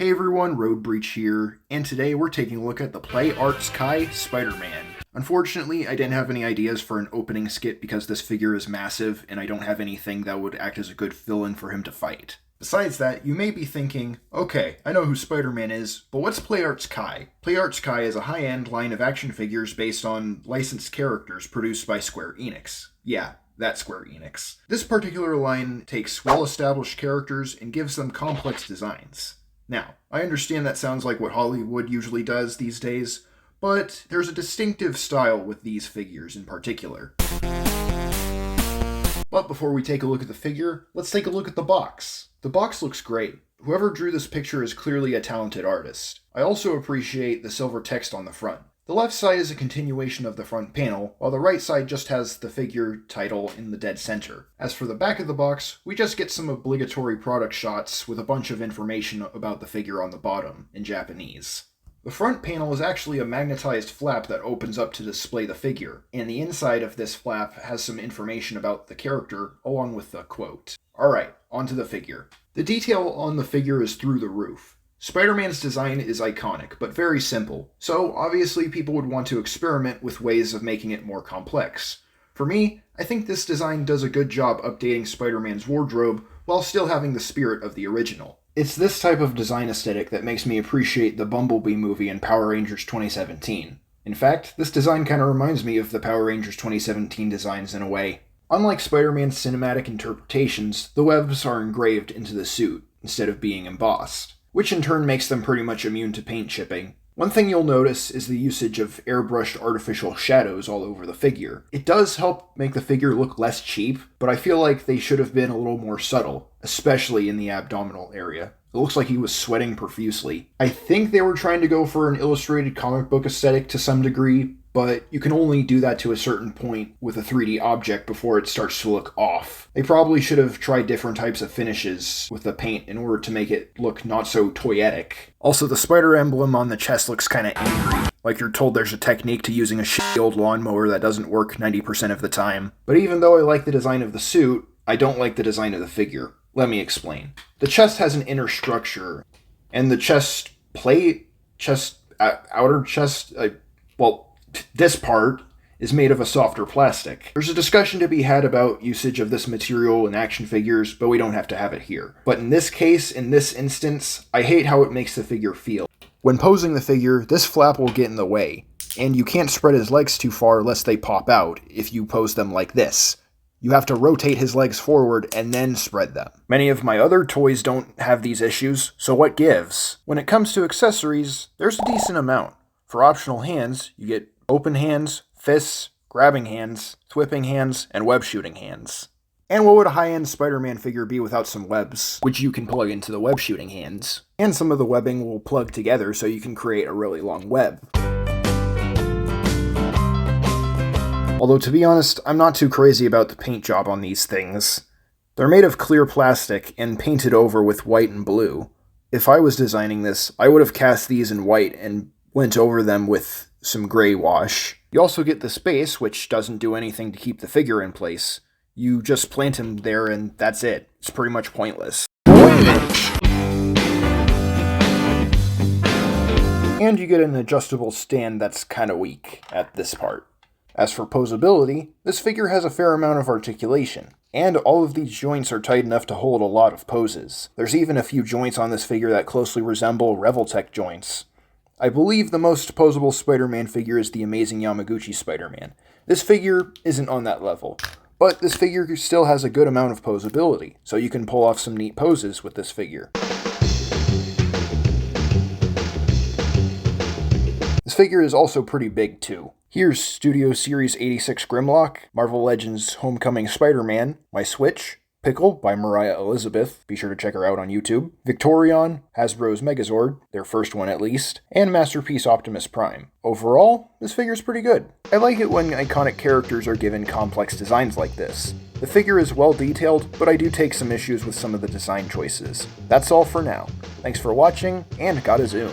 Hey everyone, Road Breach here, and today we're taking a look at the Play Arts Kai Spider-Man. Unfortunately, I didn't have any ideas for an opening skit because this figure is massive and I don't have anything that would act as a good fill-in for him to fight. Besides that, you may be thinking, okay, I know who Spider-Man is, but what's Play Arts Kai? Play Arts Kai is a high-end line of action figures based on licensed characters produced by Square Enix. Yeah, that's Square Enix. This particular line takes well-established characters and gives them complex designs. Now, I understand that sounds like what Hollywood usually does these days, but there's a distinctive style with these figures in particular. But before we take a look at the figure, let's take a look at the box. The box looks great. Whoever drew this picture is clearly a talented artist. I also appreciate the silver text on the front. The left side is a continuation of the front panel, while the right side just has the figure title in the dead center. As for the back of the box, we just get some obligatory product shots with a bunch of information about the figure on the bottom, in Japanese. The front panel is actually a magnetized flap that opens up to display the figure, and the inside of this flap has some information about the character, along with a quote. Alright, onto the figure. The detail on the figure is through the roof. Spider-Man's design is iconic, but very simple, so obviously people would want to experiment with ways of making it more complex. For me, I think this design does a good job updating Spider-Man's wardrobe while still having the spirit of the original. It's this type of design aesthetic that makes me appreciate the Bumblebee movie in Power Rangers 2017. In fact, this design kinda reminds me of the Power Rangers 2017 designs in a way. Unlike Spider-Man's cinematic interpretations, the webs are engraved into the suit, instead of being embossed, which in turn makes them pretty much immune to paint chipping. One thing you'll notice is the usage of airbrushed artificial shadows all over the figure. It does help make the figure look less cheap, but I feel like they should have been a little more subtle, especially in the abdominal area. It looks like he was sweating profusely. I think they were trying to go for an illustrated comic book aesthetic to some degree, but you can only do that to a certain point with a 3D object before it starts to look off. They probably should have tried different types of finishes with the paint in order to make it look not so toyetic. Also, the spider emblem on the chest looks kinda angry, like you're told there's a technique to using a shitty old lawnmower that doesn't work 90% of the time. But even though I like the design of the suit, I don't like the design of the figure. Let me explain. The chest has an inner structure, and the chest plate, outer chest, this part is made of a softer plastic. There's a discussion to be had about usage of this material in action figures, but we don't have to have it here. But in this case, in this instance, I hate how it makes the figure feel. When posing the figure, this flap will get in the way, and you can't spread his legs too far lest they pop out if you pose them like this. You have to rotate his legs forward and then spread them. Many of my other toys don't have these issues, so what gives? When it comes to accessories, there's a decent amount. For optional hands, you get open hands, fists, grabbing hands, whipping hands, and web shooting hands. And what would a high-end Spider-Man figure be without some webs, which you can plug into the web shooting hands? And some of the webbing will plug together so you can create a really long web. Although to be honest, I'm not too crazy about the paint job on these things. They're made of clear plastic and painted over with white and blue. If I was designing this, I would have cast these in white and went over them with some gray wash. You also get the space, which doesn't do anything to keep the figure in place. You just plant him there and that's it. It's pretty much pointless. And you get an adjustable stand that's kinda weak at this part. As for posability, this figure has a fair amount of articulation, and all of these joints are tight enough to hold a lot of poses. There's even a few joints on this figure that closely resemble Revoltech joints. I believe the most posable Spider-Man figure is the Amazing Yamaguchi Spider-Man. This figure isn't on that level, but this figure still has a good amount of posability, so you can pull off some neat poses with this figure. This figure is also pretty big too. Here's Studio Series 86 Grimlock, Marvel Legends Homecoming Spider-Man, My Switch, Pickle by Mariah Elizabeth, be sure to check her out on YouTube, Victorion, Hasbro's Megazord, their first one at least, and Masterpiece Optimus Prime. Overall, this figure's pretty good. I like it when iconic characters are given complex designs like this. The figure is well detailed, but I do take some issues with some of the design choices. That's all for now. Thanks for watching, and gotta zoom.